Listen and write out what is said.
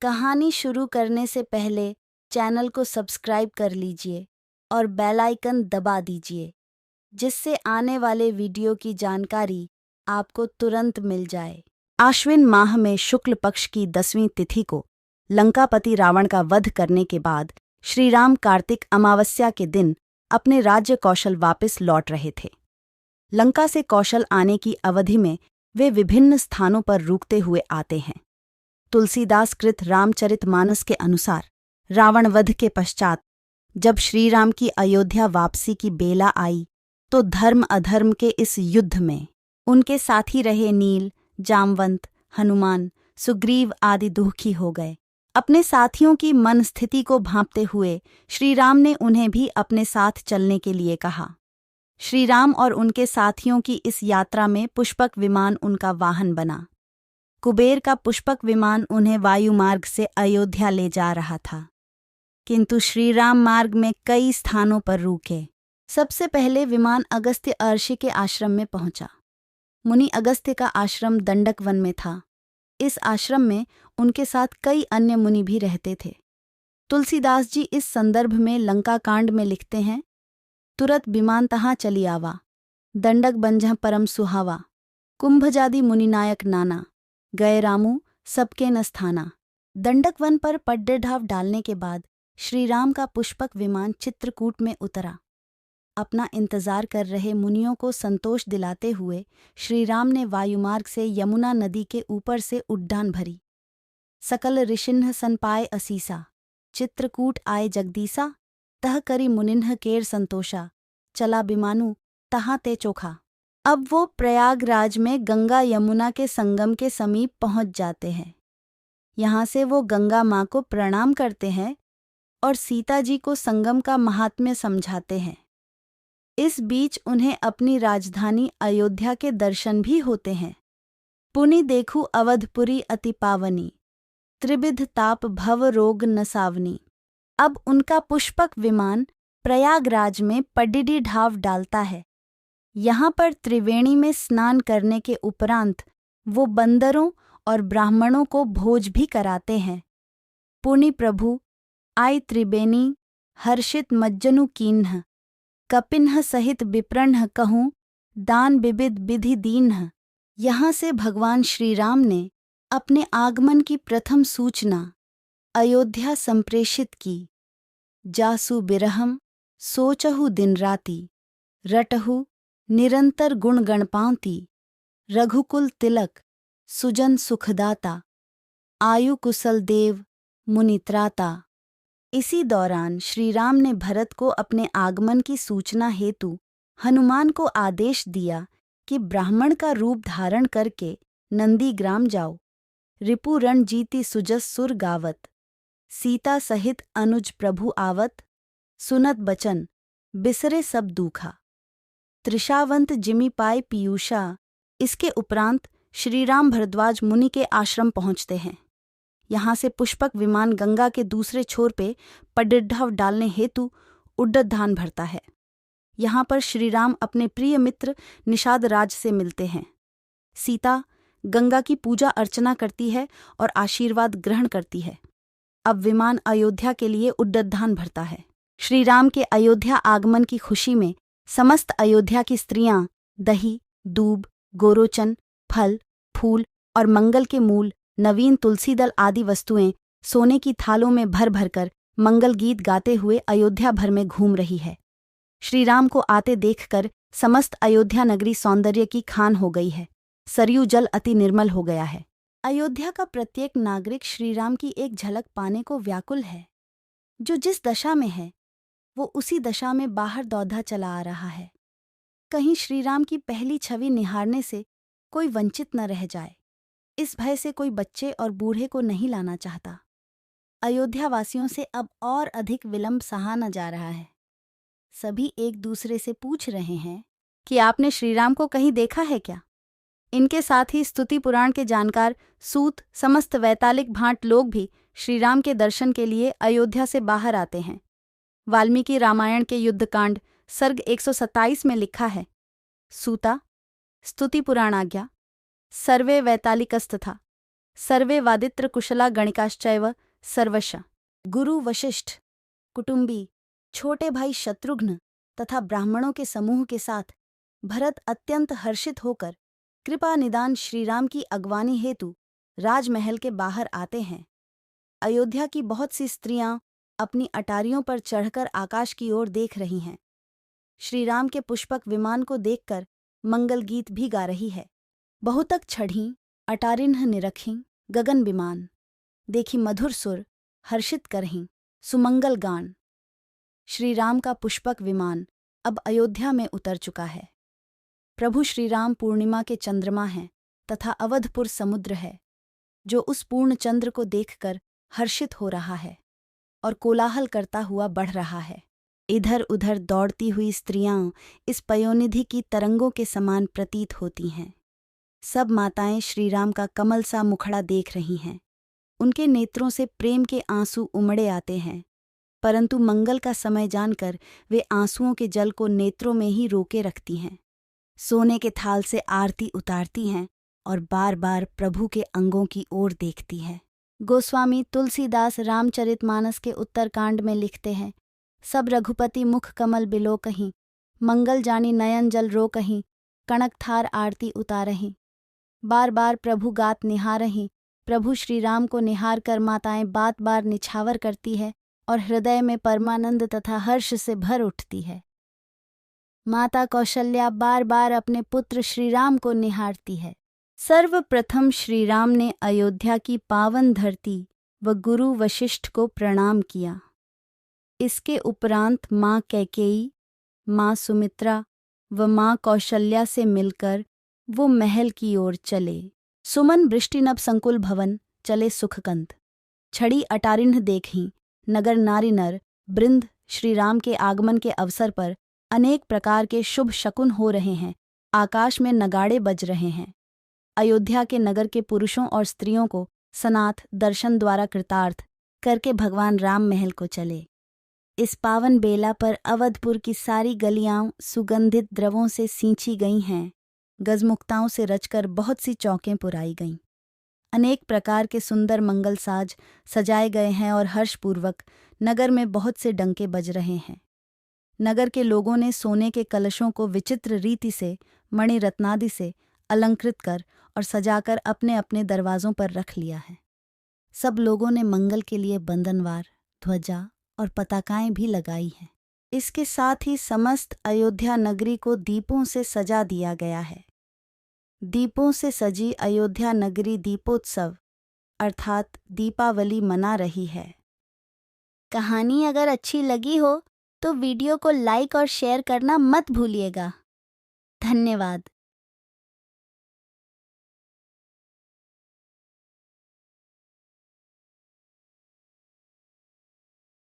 कहानी शुरू करने से पहले चैनल को सब्सक्राइब कर लीजिए और बेल आइकन दबा दीजिए, जिससे आने वाले वीडियो की जानकारी आपको तुरंत मिल जाए। आश्विन माह में शुक्ल पक्ष की 10वीं तिथि को लंकापति रावण का वध करने के बाद श्री राम कार्तिक अमावस्या के दिन अपने राज्य कौशल वापस लौट रहे थे। लंका से कौशल आने की अवधि में वे विभिन्न स्थानों पर रुकते हुए आते हैं। तुलसीदास कृत रामचरितमानस के अनुसार रावण वध के पश्चात जब श्री राम की अयोध्या वापसी की बेला आई तो धर्म अधर्म के इस युद्ध में उनके साथी रहे नील, जामवंत, हनुमान, सुग्रीव आदि दुखी हो गए। अपने साथियों की मन स्थिति को भांपते हुए श्री राम ने उन्हें भी अपने साथ चलने के लिए कहा। श्री राम और उनके साथियों की इस यात्रा में पुष्पक विमान उनका वाहन बना। कुबेर का पुष्पक विमान उन्हें वायुमार्ग से अयोध्या ले जा रहा था, किंतु श्री राम मार्ग में कई स्थानों पर रुके। सबसे पहले विमान अगस्त्य अर्षि के आश्रम में पहुंचा। मुनि अगस्त्य का आश्रम दंडक वन में था। इस आश्रम में उनके साथ कई अन्य मुनि भी रहते थे। तुलसीदास जी इस संदर्भ में लंका कांड में लिखते हैं, तुरत विमान तहाँ चली आवा, दंडक बंजह परम सुहावा, कुंभजादि मुनिनायक नाना, गए रामू सबके न स्थाना। दंडक वन पर पड्डेढाव डालने के बाद श्री राम का पुष्पक विमान चित्रकूट में उतरा। अपना इंतजार कर रहे मुनियों को संतोष दिलाते हुए श्री राम ने वायुमार्ग से यमुना नदी के ऊपर से उड्डान भरी। सकल ऋषिन्ह सन पाए असीसा, चित्रकूट आए जगदीसा, तह करी मुनिन्ह केर संतोषा, चला विमानु तहाँ ते चोखा। अब वो प्रयागराज में गंगा यमुना के संगम के समीप पहुंच जाते हैं। यहाँ से वो गंगा माँ को प्रणाम करते हैं और सीता जी को संगम का महात्म्य समझाते हैं। इस बीच उन्हें अपनी राजधानी अयोध्या के दर्शन भी होते हैं। पुनि देखू अवधपुरी अति पावनी, त्रिविध ताप भव रोग नसावनी। अब उनका पुष्पक विमान प्रयागराज में पड्डिडी ढाव डालता है। यहाँ पर त्रिवेणी में स्नान करने के उपरांत वो बंदरों और ब्राह्मणों को भोज भी कराते हैं। पुनि प्रभु आई त्रिवेणी हर्षित मज्जनु कीन्ह, कपिन्ह सहित विप्रणह कहूँ दान विविध विधि दीन्ह। यहाँ से भगवान श्री राम ने अपने आगमन की प्रथम सूचना अयोध्या संप्रेषित की। जासु बिरहम सोचहु दिन राति, रटहु निरंतर गुण गणपांति। रघुकुल तिलक सुजन सुखदाता, आयु कुशल देव मुनित्राता। इसी दौरान श्री राम ने भरत को अपने आगमन की सूचना हेतु हनुमान को आदेश दिया कि ब्राह्मण का रूप धारण करके नंदीग्राम जाओ। रिपु रण जीति सुजस सुर गावत, सीता सहित अनुज प्रभु आवत। सुनत बचन बिसरे सब दूखा, त्रिषावंत जिमि पाए पीयूषा। इसके उपरांत श्री राम भरद्वाज मुनि के आश्रम पहुंचते हैं। यहाँ से पुष्पक विमान गंगा के दूसरे छोर पे पड्डिढाव डालने हेतु उड्डयन भरता है। यहाँ पर श्री राम अपने प्रिय मित्र निषाद राज से मिलते हैं। सीता गंगा की पूजा अर्चना करती है और आशीर्वाद ग्रहण करती है। अब विमान अयोध्या के लिए उड्डयन भरता है। श्री राम के अयोध्या आगमन की खुशी में समस्त अयोध्या की स्त्रियां दही, दूब, गोरोचन, फल, फूल और मंगल के मूल, नवीन तुलसी दल आदि वस्तुएं सोने की थालों में भर भर कर मंगल गीत गाते हुए अयोध्या भर में घूम रही है। श्री राम को आते देखकर समस्त अयोध्या नगरी सौंदर्य की खान हो गई है। सरयू जल अति निर्मल हो गया है। अयोध्या का प्रत्येक नागरिक श्री राम की एक झलक पाने को व्याकुल है। जो जिस दशा में है वो उसी दशा में बाहर दौड़ा चला आ रहा है। कहीं श्री राम की पहली छवि निहारने से कोई वंचित न रह जाए, इस भय से कोई बच्चे और बूढ़े को नहीं लाना चाहता। अयोध्या वासियों से अब और अधिक विलंब सहा न जा रहा है। सभी एक दूसरे से पूछ रहे हैं कि आपने श्री राम को कहीं देखा है क्या। इनके साथ ही स्तुति पुराण के जानकार सूत समस्त वैतालिक भांट लोग भी श्री राम के दर्शन के लिए अयोध्या से बाहर आते हैं। वाल्मीकि रामायण के युद्धकांड सर्ग 127 में लिखा है, सूता स्तुति पुराण आज्ञा सर्वे वैतालिकस्तथा सर्वे वादित्र कुशला गणिकाश्चैव सर्वश। गुरु वशिष्ठ, कुटुंबी, छोटे भाई शत्रुघ्न तथा ब्राह्मणों के समूह के साथ भरत अत्यंत हर्षित होकर कृपा निदान श्रीराम की अगवानी हेतु राजमहल के बाहर आते हैं। अयोध्या की बहुत सी स्त्रियां अपनी अटारियों पर चढ़कर आकाश की ओर देख रही हैं। श्रीराम के पुष्पक विमान को देखकर मंगल गीत भी गा रही है। बहुतक छढ़ीं, अटारिन्ह निरखीं, गगन विमान, देखी मधुर सुर, हर्षित करहीं, सुमंगल गान। श्रीराम का पुष्पक विमान अब अयोध्या में उतर चुका है। प्रभु श्रीराम पूर्णिमा के चंद्रमा हैं तथा अवधपुर समुद्र है, जो उस पूर्ण चंद्र को देखकर हर्षित हो रहा है और कोलाहल करता हुआ बढ़ रहा है। इधर उधर दौड़ती हुई स्त्रियां इस पयोनिधि की तरंगों के समान प्रतीत होती हैं। सब माताएं श्रीराम का कमल सा मुखड़ा देख रही हैं। उनके नेत्रों से प्रेम के आंसू उमड़े आते हैं, परंतु मंगल का समय जानकर वे आंसुओं के जल को नेत्रों में ही रोके रखती हैं। सोने के थाल से आरती उतारती हैं और बार बार प्रभु के अंगों की ओर देखती है। गोस्वामी तुलसीदास रामचरितमानस के उत्तरकांड में लिखते हैं, सब रघुपति मुख कमल बिलो कहीं, मंगल जानी नयन जल रो कहीं, कणक थार आरती उतारहीं। बार बार प्रभु गात निहारहीं। प्रभु श्रीराम को निहार कर माताएं बात बार निछावर करती है और हृदय में परमानंद तथा हर्ष से भर उठती है। माता कौशल्या बार बार अपने पुत्र श्रीराम को निहारती है। सर्वप्रथम श्रीराम ने अयोध्या की पावन धरती व गुरु वशिष्ठ को प्रणाम किया। इसके उपरांत माँ कैकेयी, माँ सुमित्रा व माँ कौशल्या से मिलकर वो महल की ओर चले। सुमन वृष्टिनभ संकुल भवन चले सुखकंद। छड़ी अटारिन्ह देखीं, नगर नारी नर बृंद श्रीराम के आगमन के अवसर पर अनेक प्रकार के शुभ शकुन हो रहे हैं। आकाश में नगाड़े बज रहे हैं। अयोध्या के नगर के पुरुषों और स्त्रियों को सनाथ दर्शन द्वारा कृतार्थ करके भगवान राम महल को चले। इस पावन बेला पर अवधपुर की सारी गलियां सुगंधित द्रवों से सींची गई हैं। गजमुक्ताओं से रचकर बहुत सी चौकें पुराई गईं। अनेक प्रकार के सुंदर मंगल साज सजाए गए हैं और हर्षपूर्वक नगर में बहुत से डंके बज रहे हैं। नगर के लोगों ने सोने के कलशों को विचित्र रीति से मणि रत्नादि से अलंकृत कर और सजाकर अपने अपने दरवाजों पर रख लिया है। सब लोगों ने मंगल के लिए बंधनवार, ध्वजा और पताकाएं भी लगाई हैं। इसके साथ ही समस्त अयोध्या नगरी को दीपों से सजा दिया गया है। दीपों से सजी अयोध्या नगरी दीपोत्सव अर्थात दीपावली मना रही है। कहानी अगर अच्छी लगी हो तो वीडियो को लाइक और शेयर करना मत भूलिएगा। धन्यवाद।